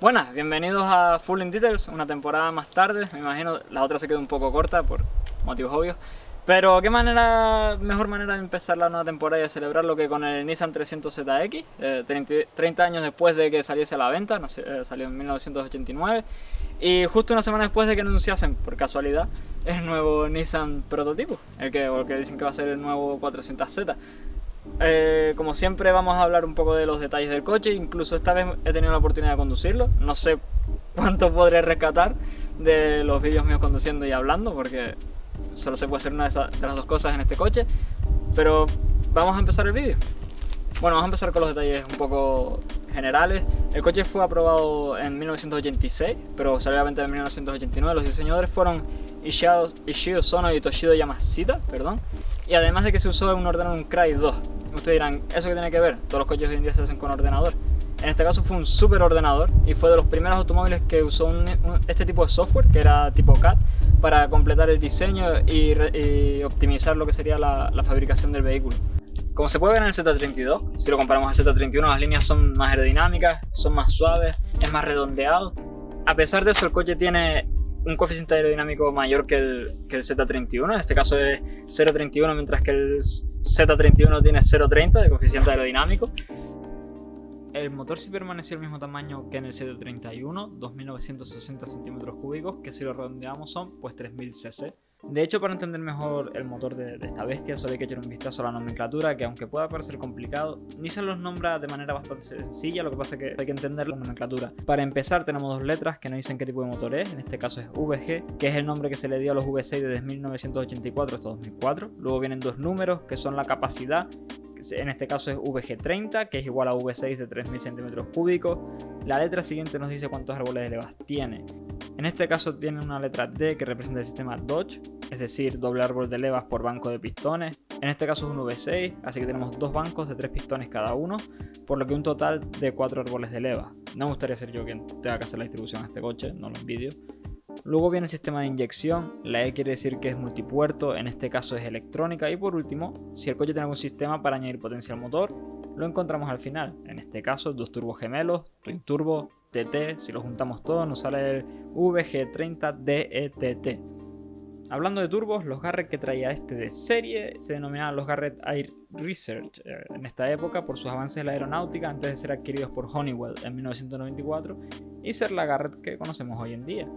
Buenas, bienvenidos a Full in Details, una temporada más tarde. Me imagino la otra se quedó un poco corta por motivos obvios. Pero qué mejor manera de empezar la nueva temporada y de celebrarlo que con el Nissan 300ZX, 30 años después de que saliese a la venta, salió en 1989. Y justo una semana después de que anunciasen, por casualidad, el nuevo Nissan prototipo, el que dicen que va a ser el nuevo 400Z. Como siempre vamos a hablar un poco de los detalles del coche, incluso esta vez he tenido la oportunidad de conducirlo. No sé cuánto podré rescatar de los vídeos míos conduciendo y hablando, porque solo se puede hacer una de las dos cosas en este coche. Pero vamos a empezar el vídeo. Bueno, vamos a empezar con los detalles un poco generales. El coche fue aprobado en 1986, pero salió a la venta en 1989. Los diseñadores fueron Ishio Sono y Toshido Yamashita, y además de que se usó un ordenador, un Cry 2. Ustedes dirán, ¿eso qué tiene que ver? Todos los coches hoy en día se hacen con ordenador. En este caso fue un superordenador y fue de los primeros automóviles que usó este tipo de software, que era tipo CAD, para completar el diseño y optimizar lo que sería la fabricación del vehículo. Como se puede ver en el Z32, si lo comparamos al Z31, las líneas son más aerodinámicas, son más suaves, es más redondeado. A pesar de eso, el coche tiene un coeficiente aerodinámico mayor que el Z31, en este caso es 0,31, mientras que el Z31 tiene 0,30 de coeficiente aerodinámico. El motor sí permaneció el mismo tamaño que en el Z31, 2960 centímetros cúbicos, que si lo redondeamos son pues 3000 cc. De hecho, para entender mejor el motor de esta bestia, solo hay que echar un vistazo a la nomenclatura, que aunque pueda parecer complicado, Nissan los nombra de manera bastante sencilla. Lo que pasa es que hay que entender la nomenclatura. Para empezar, tenemos dos letras que nos dicen qué tipo de motor es. En este caso es VG, que es el nombre que se le dio a los V6 desde 1984 hasta 2004. Luego vienen dos números, que son la capacidad. En este caso es VG30, que es igual a V6 de 3000 centímetros cúbicos. La letra siguiente nos dice cuántos árboles de levas tiene. En este caso tiene una letra D que representa el sistema Dodge, es decir, doble árbol de levas por banco de pistones. En este caso es un V6, así que tenemos dos bancos de 3 pistones cada uno, por lo que un total de 4 árboles de levas. No me gustaría ser yo quien tenga que hacer la distribución a este coche, no lo envidio. Luego viene el sistema de inyección, la E quiere decir que es multipuerto, en este caso es electrónica. Y por último, si el coche tiene algún sistema para añadir potencia al motor, lo encontramos al final. En este caso, dos turbos gemelos, Twin Turbo, TT, si lo juntamos todo nos sale el VG30DETT. Hablando de turbos, los Garrett que traía este de serie se denominaban los Garrett Air Research en esta época por sus avances en la aeronáutica antes de ser adquiridos por Honeywell en 1994 y ser la Garrett que conocemos hoy en día.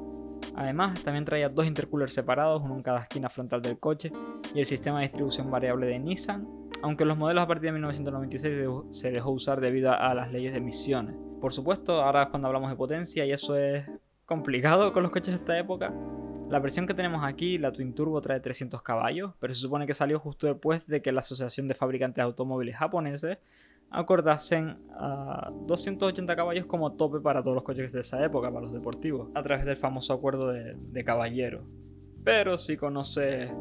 Además, también traía dos intercoolers separados, uno en cada esquina frontal del coche, y el sistema de distribución variable de Nissan, aunque los modelos a partir de 1996 se dejó usar debido a las leyes de emisiones. Por supuesto, ahora es cuando hablamos de potencia y eso es complicado con los coches de esta época. La versión que tenemos aquí, la Twin Turbo, trae 300 caballos, pero se supone que salió justo después de que la Asociación de Fabricantes de Automóviles Japoneses acordasen a 280 caballos como tope para todos los coches de esa época, para los deportivos, a través del famoso acuerdo de caballeros. Pero si conoces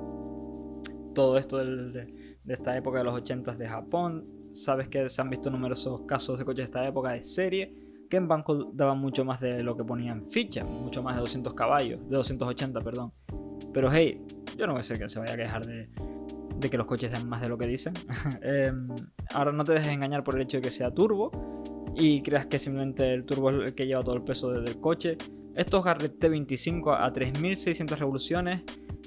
todo esto de esta época de los 80 de Japón, sabes que se han visto numerosos casos de coches de esta época de serie que en banco daban mucho más de lo que ponían ficha, mucho más de 200 caballos, de 280, perdón. Pero hey, yo no voy a ser que se vaya a quejar de que los coches den más de lo que dicen. Ahora no te dejes engañar por el hecho de que sea turbo y creas que simplemente el turbo es el que lleva todo el peso del coche. Estos Garrett T25 a 3600 revoluciones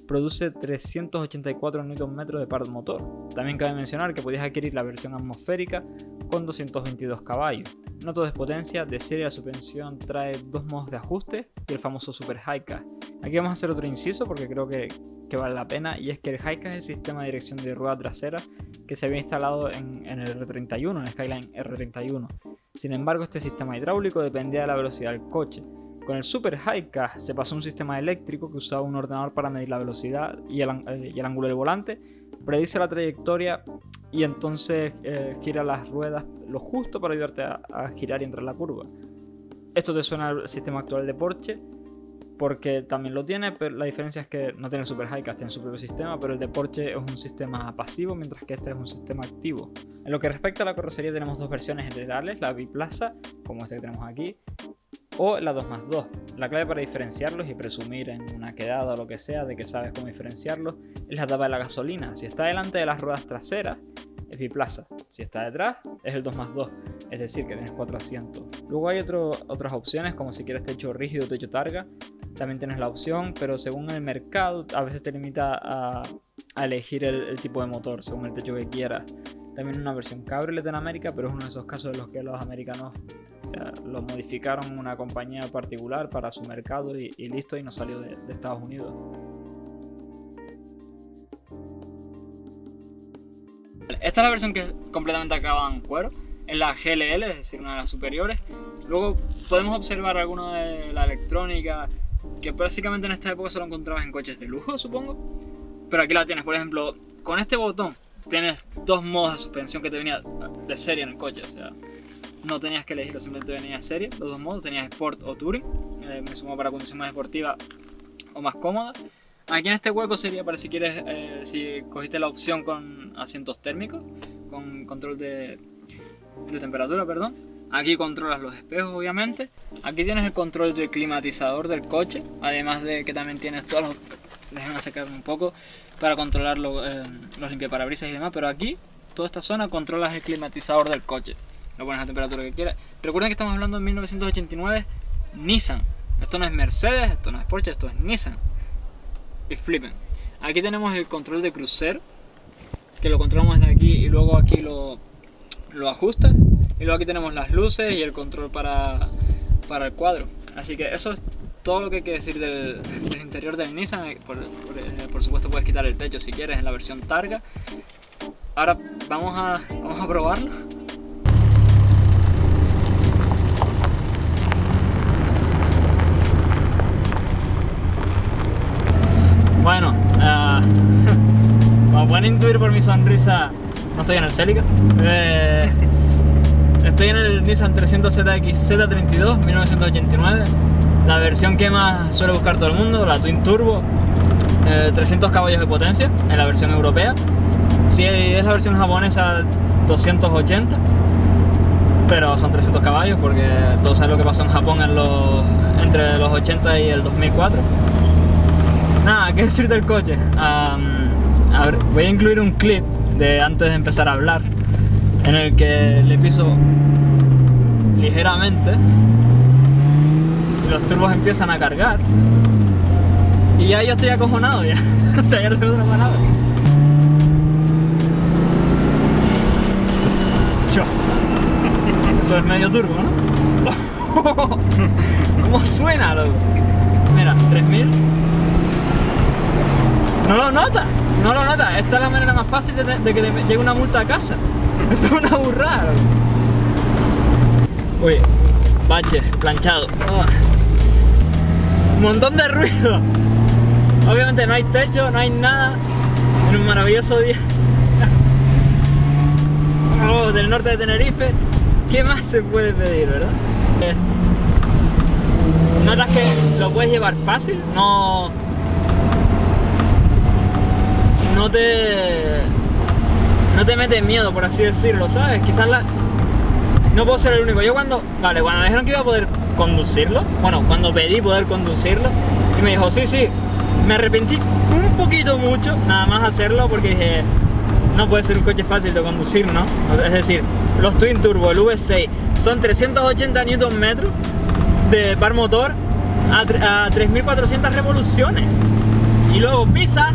produce 384 Nm de par motor. También cabe mencionar que podías adquirir la versión atmosférica con 222 caballos. No todo es potencia, de serie la suspensión trae dos modos de ajuste y el famoso Super Highcast. Aquí vamos a hacer otro inciso porque creo que vale la pena, y es que el Highcast es el sistema de dirección de rueda trasera que se había instalado en el R31, en el Skyline R31. Sin embargo, este sistema hidráulico dependía de la velocidad del coche. Con el Super Highcast se pasó a un sistema eléctrico que usaba un ordenador para medir la velocidad y el ángulo del volante, predice la trayectoria y entonces gira las ruedas lo justo para ayudarte a girar y entrar en la curva. Esto te suena al sistema actual de Porsche, porque también lo tiene, pero la diferencia es que no tiene el Super Highcast, tiene su propio sistema, pero el de Porsche es un sistema pasivo, mientras que este es un sistema activo. En lo que respecta a la carrocería tenemos dos versiones generales, la biplaza, como esta que tenemos aquí, o la 2+2. La clave para diferenciarlos y presumir en una quedada o lo que sea de que sabes cómo diferenciarlos es la tapa de la gasolina. Si está delante de las ruedas traseras es biplaza, si está detrás es el 2+2, es decir que tienes 4 asientos. Luego hay otras opciones, como si quieres techo rígido o techo targa, también tienes la opción, pero según el mercado a veces te limita a elegir el tipo de motor según el techo que quieras. También una versión Cabriolet en América, pero es uno de esos casos en los que los americanos lo modificaron una compañía particular para su mercado y listo, y no salió de Estados Unidos. Esta es la versión que es completamente acabada en cuero, es la GLL, es decir, una de las superiores. Luego podemos observar alguno de la electrónica, que básicamente en esta época solo encontrabas en coches de lujo, supongo. Pero aquí la tienes, por ejemplo, con este botón tienes 2 modos de suspensión que te venía de serie en el coche, o sea, no tenías que elegirlo, simplemente venía de serie, los 2 modos, tenías Sport o Touring, me sumo para conducción más deportiva o más cómoda. Aquí en este hueco sería para si quieres, si cogiste la opción con asientos térmicos, con control de temperatura, perdón. Aquí controlas los espejos, obviamente. Aquí tienes el control del climatizador del coche, además de que también tienes todos los... Déjenme secar un poco para controlar los limpiaparabrisas y demás, pero aquí, toda esta zona, controlas el climatizador del coche. Lo pones a la temperatura que quieras. Recuerden que estamos hablando de 1989 Nissan. Esto no es Mercedes, esto no es Porsche, esto es Nissan. Y flipen. Aquí tenemos el control de crucero, que lo controlamos desde aquí y luego aquí lo ajustas. Y luego aquí tenemos las luces y el control para el cuadro. Así que eso es todo lo que hay que decir del interior del Nissan. Por supuesto puedes quitar el techo si quieres en la versión Targa. Ahora vamos a probarlo. Bueno, como pueden intuir por mi sonrisa, no estoy en el Celica. Estoy en el Nissan 300ZX Z32 1989, la versión que más suele buscar todo el mundo, la Twin Turbo, 300 caballos de potencia en la versión europea. Si es la versión japonesa, 280, pero son 300 caballos porque todos saben lo que pasó en Japón entre los 80 y el 2004. Nada, ¿qué decir del coche? A ver, voy a incluir un clip de antes de empezar a hablar, en el que le piso ligeramente y los turbos empiezan a cargar y ya yo estoy acojonado ya. O sea, ya no tengo otra palabra. Eso es medio turbo, ¿no? ¿Cómo suena, loco? Mira, 3000. No lo nota. Esta es la manera más fácil de que te llegue una multa a casa. Esto es una burrada. Uy, bache, planchado. Un montón de ruido. Obviamente no hay techo, no hay nada. En un maravilloso día del norte de Tenerife. ¿Qué más se puede pedir, verdad? Notas que lo puedes llevar fácil, no te mete miedo, por así decirlo, ¿sabes? Quizás no puedo ser el único. Yo cuando me dijeron que iba a poder conducirlo, cuando pedí poder conducirlo, y me dijo, sí, me arrepentí un poquito mucho, nada más hacerlo, porque dije, no puede ser un coche fácil de conducir, ¿no? Es decir, los Twin Turbo, el V6, son 380 Nm de par motor a 3400 revoluciones. Y luego pisa.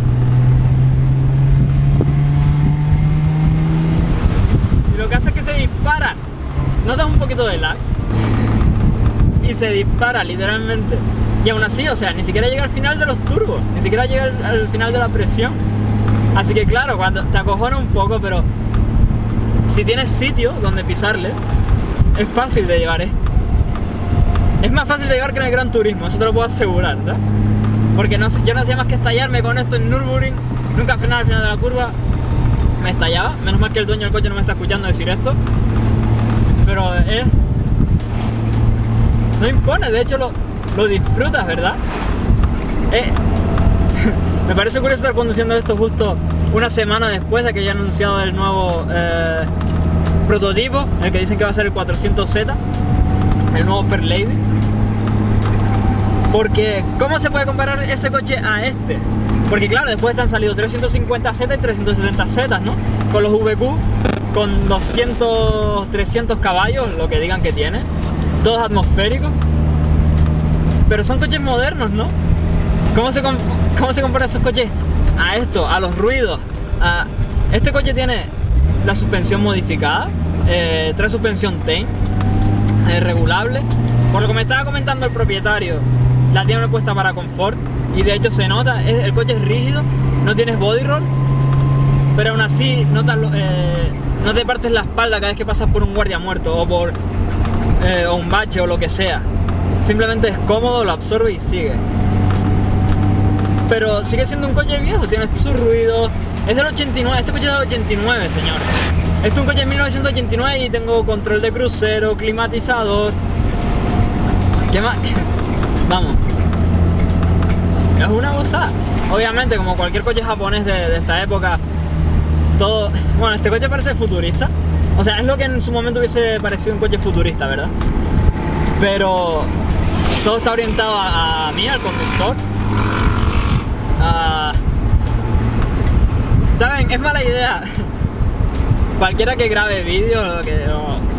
Y lo que hace es que se dispara. Notas un poquito de lag. Y se dispara literalmente. Y aún así, o sea, ni siquiera llega al final de los turbos. Ni siquiera llega al final de la presión. Así que claro, cuando te acojona un poco, pero si tienes sitio donde pisarle, es fácil de llevar, Es más fácil de llevar que en el Gran Turismo, eso te lo puedo asegurar, ¿sabes? Porque yo no hacía más que estallarme con esto en Nürburgring, nunca frenaba al final de la curva, me estallaba. Menos mal que el dueño del coche no me está escuchando decir esto. Pero no impone, de hecho lo disfrutas, ¿verdad? Me parece curioso estar conduciendo esto justo una semana después de que ya han anunciado el nuevo prototipo, el que dicen que va a ser el 400Z, el nuevo Fairlady. Porque, ¿cómo se puede comparar ese coche a este? Porque claro, después te han salido 350Z y 370Z, ¿no? Con los VQ, con 300 caballos, lo que digan que tiene. todos atmosféricos. Pero son coches modernos, ¿no? ¿Cómo se comparan esos coches a esto, a los ruidos? Este coche tiene la suspensión modificada, trae suspensión TEN, regulable. Por lo que me estaba comentando el propietario, la tiene puesta para confort y de hecho se nota, el coche es rígido, no tienes body roll, pero aún así notas, no te partes la espalda cada vez que pasas por un guardia muerto o por o un bache o lo que sea. Simplemente es cómodo, lo absorbe y sigue. Pero sigue siendo un coche viejo, tiene sus ruidos. Es del 89, este coche es del 89, señor. Este es un coche de 1989 y tengo control de crucero, climatizador. ¿Qué más? Vamos. Es una gozada. Obviamente, como cualquier coche japonés de esta época, todo... Bueno, este coche parece futurista. O sea, es lo que en su momento hubiese parecido un coche futurista, ¿verdad? Pero todo está orientado a mí, al conductor. ¿Saben? Es mala idea. Cualquiera que grabe vídeos o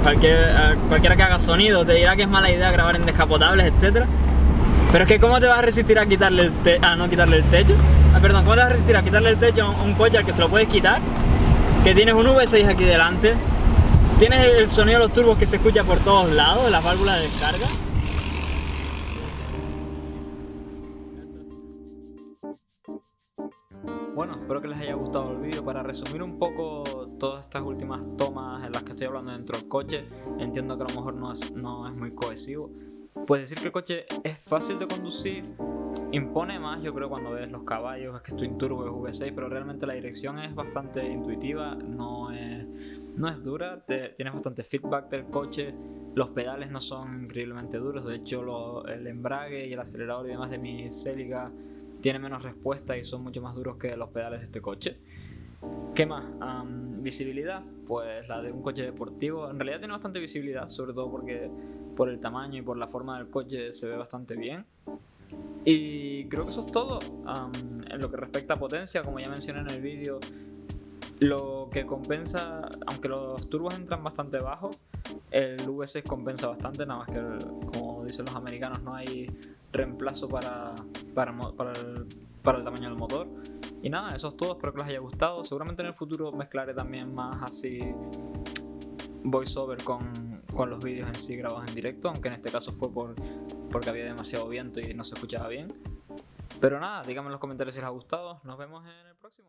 cualquiera que haga sonido te dirá que es mala idea grabar en descapotables, etc. Pero es que ¿cómo te vas a resistir a quitarle no quitarle el techo? Perdón, ¿cómo te vas a resistir a quitarle el techo a un coche al que se lo puedes quitar? Que tienes un V6 aquí delante. Tienes el sonido de los turbos que se escucha por todos lados, las válvulas de descarga. Bueno, espero que les haya gustado el vídeo. Para resumir un poco todas estas últimas tomas en las que estoy hablando dentro del coche, entiendo que a lo mejor no es muy cohesivo. Puedes decir que el coche es fácil de conducir, impone más, yo creo, cuando ves los caballos, es que es Twin Turbo, es V6, pero realmente la dirección es bastante intuitiva, no es dura, tienes bastante feedback del coche, los pedales no son increíblemente duros, de hecho el embrague y el acelerador y demás de mi Celica tiene menos respuesta y son mucho más duros que los pedales de este coche. ¿Qué más? Visibilidad, pues la de un coche deportivo. En realidad tiene bastante visibilidad, sobre todo porque por el tamaño y por la forma del coche se ve bastante bien. Y creo que eso es todo. En lo que respecta a potencia, como ya mencioné en el vídeo, lo que compensa, aunque los turbos entran bastante bajos, el V6 compensa bastante, nada más que, como dicen los americanos, no hay reemplazo para el tamaño del motor. Y nada, eso es todo, espero que les haya gustado. Seguramente en el futuro mezclaré también más así voiceover con los vídeos en sí grabados en directo, aunque en este caso fue porque había demasiado viento y no se escuchaba bien. Pero nada, díganme en los comentarios si les ha gustado. Nos vemos en el próximo.